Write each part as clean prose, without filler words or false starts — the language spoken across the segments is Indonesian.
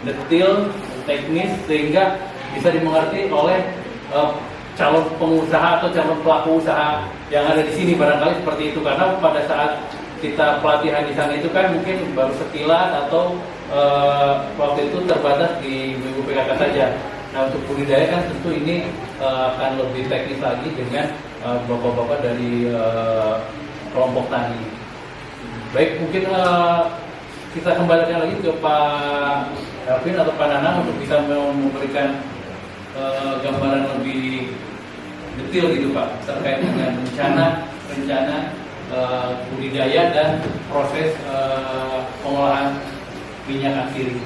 detail, teknis, sehingga bisa dimengerti oleh calon pengusaha atau calon pelaku usaha yang ada di sini, barangkali seperti itu. Karena pada saat kita pelatihan di sana itu kan mungkin baru sekilas atau waktu itu terbatas di BPKK saja. Nah, untuk budidaya kan tentu ini akan lebih teknis lagi dengan bapak-bapak dari kelompok tani. Baik, mungkin kita kembalikan lagi ke Pak Elvin atau Pak Nanang untuk bisa memberikan gambaran lebih detail gitu Pak terkait dengan rencana budidaya dan proses pengolahan minyak asiri.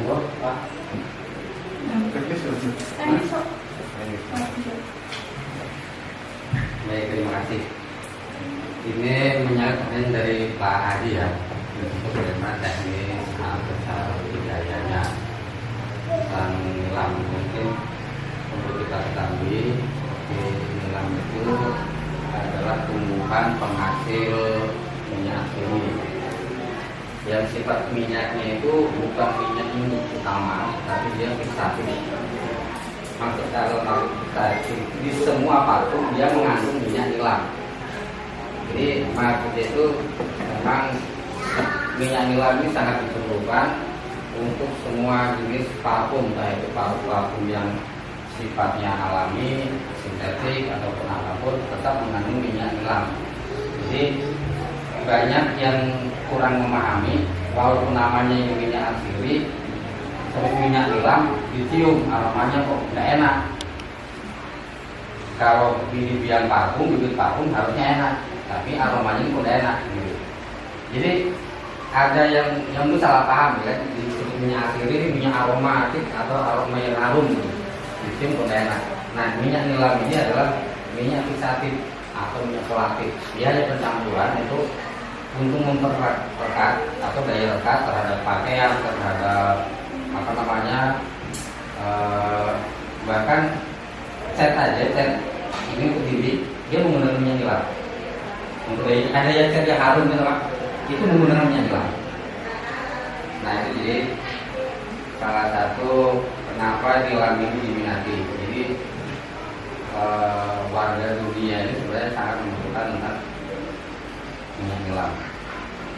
Pak. Baik, terima kasih. Ini minyak dari Pak Hadi ya, untuk bagaimana teknis besar budidayanya. Dan nilam mungkin untuk kita ketahui, nilam itu adalah tumbuhan penghasil minyak asiri. Yang sifat minyaknya itu bukan minyak ini utama, tapi dia fixatif. Maksud kalau kita di semua patung dia mengandung minyak nilam. Jadi maksudnya itu memang minyak nilam ini sangat diperlukan untuk semua jenis parfum, baik itu parfum yang sifatnya alami, sintetik ataupun apapun, tetap mengandung minyak nilam. Jadi banyak yang kurang memahami, walaupun namanya ini minyak asiri, tapi minyak nilam dicium aromanya kok nggak enak. Kalau bibit parfum harusnya enak, tapi aromanya pun nggak enak. Gitu. Jadi ada yang itu salah paham ya, disebut minyak asiri ini minyak aromatik atau aroma yang harum, gitu. Dicium pun nggak enak. Nah, minyak nilam ini adalah minyak fixatif atau minyak kolatif. Dia ada pencampuran itu untuk memperlekat atau daya lekat terhadap pakaian, terhadap bahkan cat ini untuk diri dia menggunakan minyak nilam. Untuk ada yang cat yang harum gitu Pak, itu menggunakan minyak nilam. Nah itu jadi salah satu kenapa nilam ini diminati. Jadi warga dunia ini sebenarnya sangat membutuhkan tentang minyak nilam.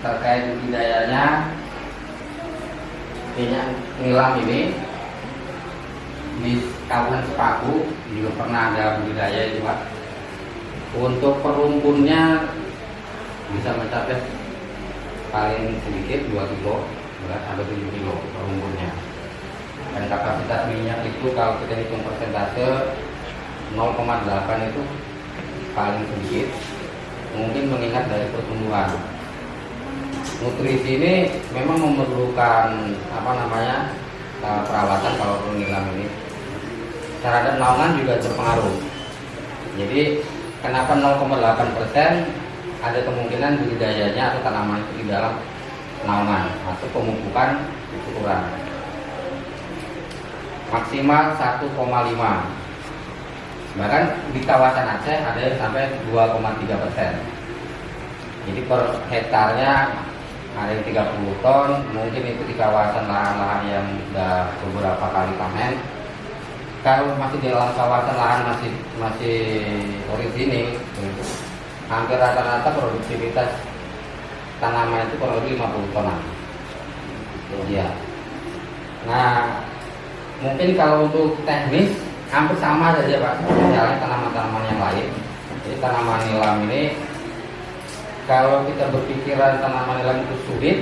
Terkait budidayanya minyak nilam ini di kawasan Sepaku juga pernah ada budidaya itu Pak. Untuk perumpunnya bisa mencapai paling sedikit 2 kilo berat sampai 7 kilo perumpunnya. Dan kapasitas minyak itu kalau kita hitung persentase 0,8 itu paling sedikit. Mungkin mengingat dari pertumbuhan. Nutrisi ini memang memerlukan perawatan kalau nilam ini. Terhadap naungan juga berpengaruh. Jadi kenapa 0,8%? Ada kemungkinan budidayanya atau tanaman itu di dalam naungan atau pemupukan itu kurang. Maksimal 1,5. Bahkan di kawasan Aceh ada yang sampai 2,3%. Jadi per hektarnya ada yang 30 ton. Mungkin itu di kawasan lahan-lahan yang sudah beberapa kali panen. Kalau masih di dalam kawasan lahan masih orisinil, hampir rata-rata produktivitas tanaman itu kurang lebih 50 tonan. Ya. Nah, mungkin kalau untuk teknis hampir sama saja Pak, misalnya tanaman-tanaman yang lain. Jadi tanaman nilam ini, kalau kita berpikiran tanaman nilam itu sulit,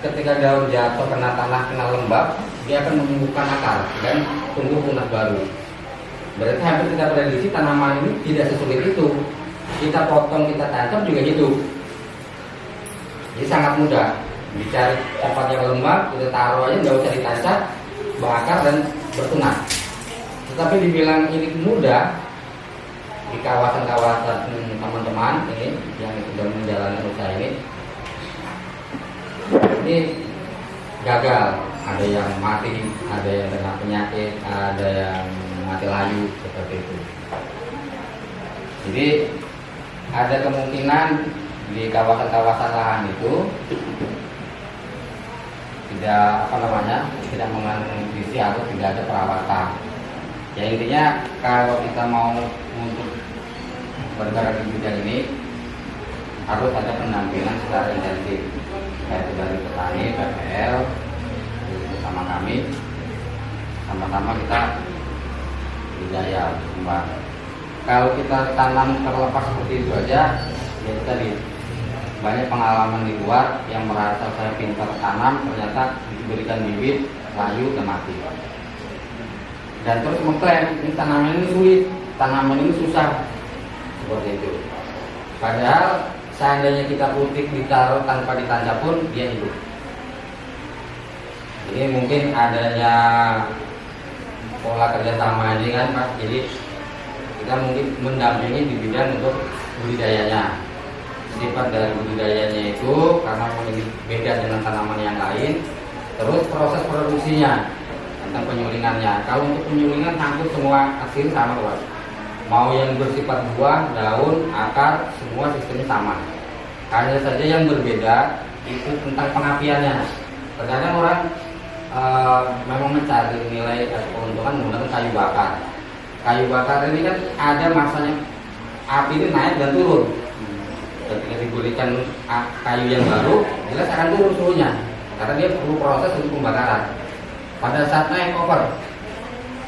ketika daun jatuh kena tanah, kena lembab, dia akan menumbuhkan akar dan tumbuh tunas baru. Berarti hampir kita prediksi tanaman ini tidak sesulit itu. Kita potong, kita tancap juga gitu. Jadi sangat mudah. Dicari tempat yang lembab, kita taruh aja, nggak usah ditancap, bakar dan bertunas. Tetapi dibilang ini mudah, di kawasan-kawasan teman-teman ini yang sudah menjalankan usaha ini gagal. Ada yang mati, ada yang kena penyakit, ada yang mati layu seperti itu. Jadi ada kemungkinan di kawasan-kawasan lahan itu tidak mengandung nutrisi atau tidak ada perawatan. Ya intinya kalau kita mau untuk bergerak di bidang ini harus ada pendampingan secara intensif, yaitu dari petani, PPL, bersama kami, sama-sama kita budidaya kembang. Kalau kita tanam terlepas seperti itu aja, ya tadi banyak pengalaman di luar yang merasa saya pintar tanam, ternyata diberikan bibit, layu dan mati. Dan terus mengklaim ini tanaman ini sulit, tanaman ini susah, seperti itu. Padahal seandainya kita putik ditaruh tanpa ditancap pun dia hidup. Jadi mungkin adanya pola kerjasama ini kan Pak. Jadi kita mungkin mendampingi di bidang untuk budidayanya. Sifat dari budidayanya itu karena mungkin beda dengan tanaman yang lain. Terus proses produksinya tentang penyulingannya. Kalau untuk penyulingan hampir semua hasil sama Pak. Mau yang bersifat buah, daun, akar, semua sistemnya sama. Hanya saja yang berbeda itu tentang pengapiannya. Terkadang orang memang mencari nilai keuntungan menggunakan kayu bakar. Kayu bakar ini kan ada masanya api ini naik dan turun. Ketika diberikan kayu yang baru, jelas akan turun suhunya karena dia perlu proses untuk pembakaran. Pada saat naik over,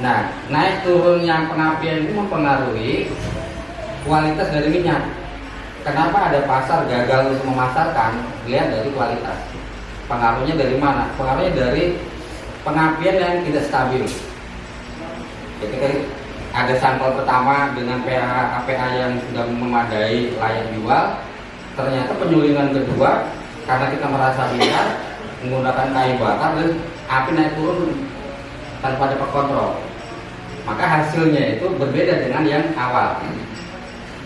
nah naik turunnya pengapian ini mempengaruhi kualitas dari minyak. Kenapa ada pasar gagal untuk memasarkan? Lihat dari kualitas. Pengaruhnya dari mana? Pengaruhnya dari pengapian yang tidak stabil. Ketika ada sampel pertama dengan pH APA yang sudah memadai layak jual, ternyata penyulingan kedua karena kita merasa biar menggunakan kayu bakar dan api naik turun tanpa dapat kontrol, maka hasilnya itu berbeda dengan yang awal.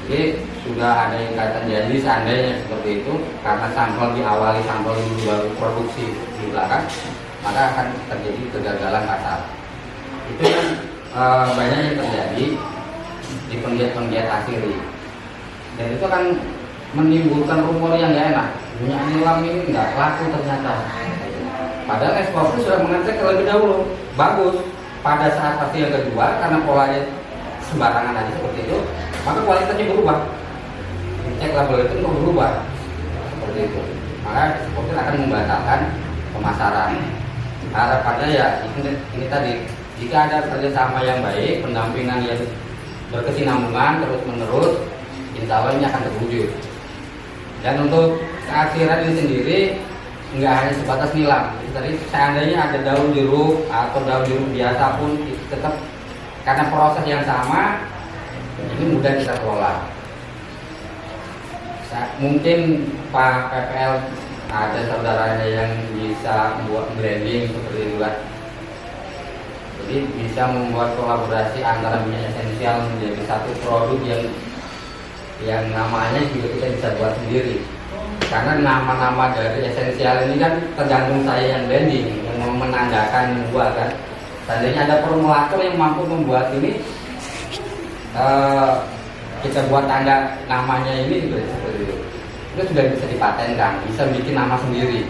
Jadi sudah ada yang kaitan janji seandainya seperti itu karena sampel diawali sampel dulu baru produksi di belakang, maka akan terjadi kegagalan pasar. Itu yang banyak yang terjadi di penggiat-penggiat asiri, dan itu akan menimbulkan rumor yang gak enak. Minyak nilam ini nggak laku ternyata. Padahal ekspor itu sudah mengecek terlebih dahulu, bagus. Pada saat hasil yang kedua karena polanya sembarangan aja seperti itu, maka kualitasnya berubah. Cek label itu berubah seperti itu. Maka ekspor akan membatalkan pemasaran. Harapannya ya ini tadi. Jika ada kerjasama yang baik, pendampingan yang berkesinambungan terus-menerus, insya Allah ini akan terwujud. Dan untuk keakhiran ini sendiri, nggak hanya sebatas nilam. Jadi seandainya ada daun jeruk atau daun jeruk biasa pun, tetap karena proses yang sama, ini mudah kita kelola. Mungkin Pak PPL ada saudaranya yang bisa membuat blending seperti itu kan. Jadi bisa membuat kolaborasi antara minyak esensial menjadi satu produk yang namanya juga kita bisa buat sendiri. Karena nama-nama dari esensial ini kan tergantung saya yang blending, yang menandakan buah kan. Seandainya ada formulator yang mampu membuat ini, kita buat tanda namanya ini seperti itu. Itu sudah bisa dipatenkan, bisa bikin nama sendiri.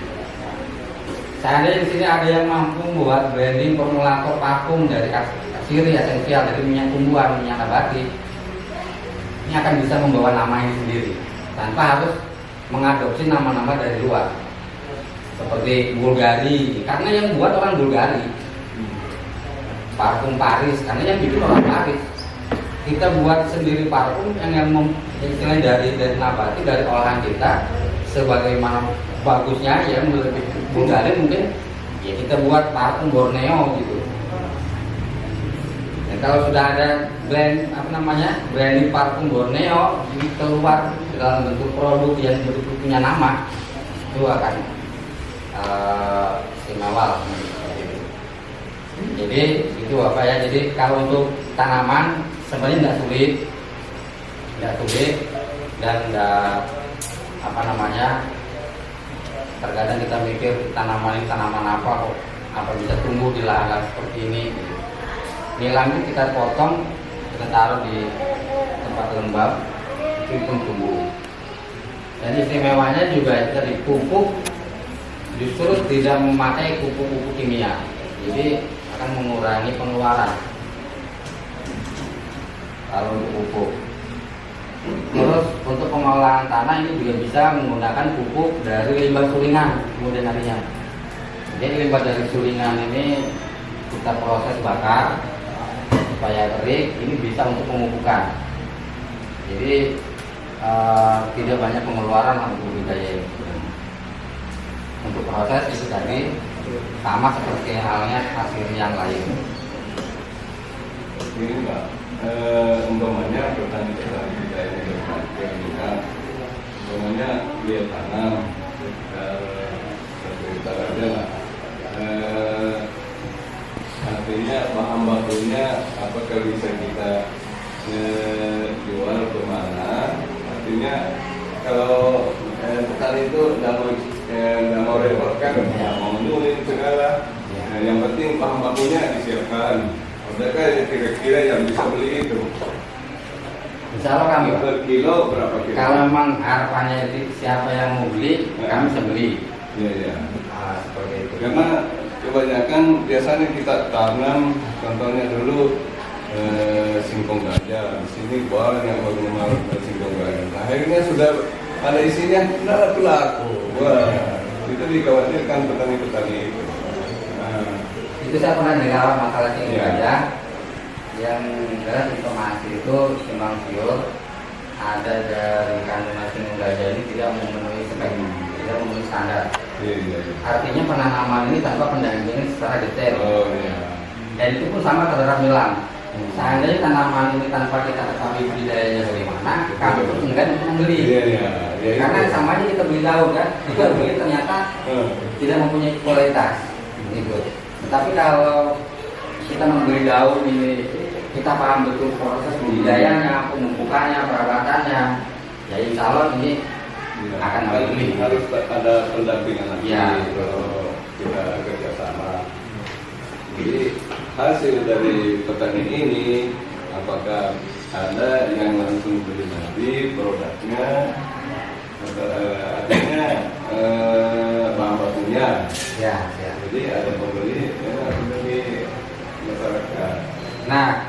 Seandainya di sini ada yang mampu membuat branding formulator parfum dari asiri esensial, dari minyak tumbuhan, minyak nabati, ini akan bisa membawa nama ini sendiri tanpa harus mengadopsi nama-nama dari luar seperti Bulgari, karena yang buat orang Bulgari. Parfum Paris, karena yang bikin orang Paris. Kita buat sendiri parfum yang istilahnya dari nabati, dari olahan kita, sebagaimana bagusnya yang lebih Bulgari mungkin ya kita buat parfum Borneo gitu. Dan kalau sudah ada branding parfum Borneo keluar dalam bentuk produk yang punya nama, itu akan istimewa. Jadi itu apa ya? Jadi kalau untuk tanaman sebenarnya tidak sulit dan terkadang kita mikir tanaman apa kok apa bisa tumbuh di lahan seperti ini. Nilam ini kita potong, kita taruh di tempat lembab, itu pun tumbuh. Dan istimewanya juga kita dipupuk justru tidak memakai pupuk-pupuk kimia, jadi akan mengurangi pengeluaran kalau untuk pupuk. Terus untuk pengolahan tanah ini juga bisa menggunakan pupuk dari limbah sulingan kemudian harinya. Jadi limbah dari sulingan ini kita proses bakar supaya kering, ini bisa untuk pemupukan. Jadi tidak banyak pengeluaran untuk budidaya. Untuk proses itu tadi sama seperti halnya hasil yang lain. Ini Mbak, umpamanya petani-petani kita ini berkeliling, umpamanya dia tanam satu hektar aja lah. Artinya bahan bakunya apakah bisa kita jual kemana? Artinya kalau petani itu nggak mau repot kan, mau nyuling segala. Yang penting bahan bakunya disiapkan. Adakah kira-kira yang bisa beli itu? Insya Allah kami, Pak. Per kilo berapa kilo? Kalau memang harapannya siapa yang mau beli, kami bisa beli. Iya, iya. Seperti itu. Karena kebanyakan biasanya kita tanam, contohnya dulu singkong gajah. Di sini banyak mengenal singkong gajah. Nah, akhirnya sudah ada isinya, tidak laku. Wah, itu dikhawatirkan petani-petani itu. Itu saya pernah dengar masalah singkong Iya. gajah yang jelas informasi itu simpang siur, ada dari kandungan singkong gajah ini tidak memenuhi spek, tidak memenuhi standar. Iya, iya, iya. Artinya penanaman ini tanpa pendampingan secara detail. Oh iya. Dan itu pun sama terhadap nilam. Seandainya tanaman ini tanpa kita ketahui budidayanya bagaimana, kami pun enggan untuk membeli. Iya, iya. Ya, Karena itu. sama aja kita beli daun kan, kita beli ternyata tidak mempunyai kualitas. Gitu. Tetapi kalau kita membeli daun ini, kita paham betul proses budidayanya, pemupukannya, perawatannya, ya insya Allah ini Ya, akan beli. harus ada pendampingan lagi Ya. kalau kita kerjasama. Jadi hasil dari petani ini, apakah ada yang langsung beli nanti produknya, adanya bahan bakunya. Ya, ya. Jadi ada pembeli, ya, pembeli masyarakat. Nah,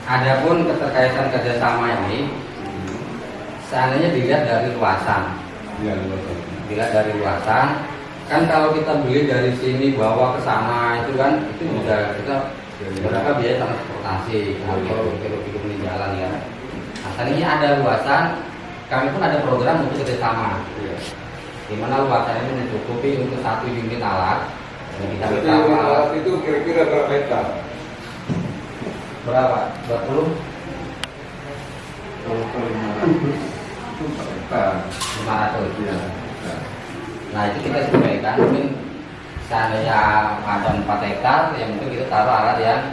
adapun keterkaitan kerjasama ini, seandainya dilihat dari luasan. Ya, betul. Dilihat dari luasan, kan kalau kita beli dari sini bawa ke sana itu kan itu juga kita berapa biaya transportasi atau kilo-kilo di jalan ya. Nah, seandainya ada luasan, kami pun ada program untuk kerjasama. Ya. Di mana luasan itu mencukupi untuk 1 unit alat. Dan kita Jadi minta alat itu kira-kira berapa hektar? berapa? 20? 500. Ya. Nah itu kita sesuaikan, mungkin seandainya ada 4 hektar, yang mungkin kita taruh alat yang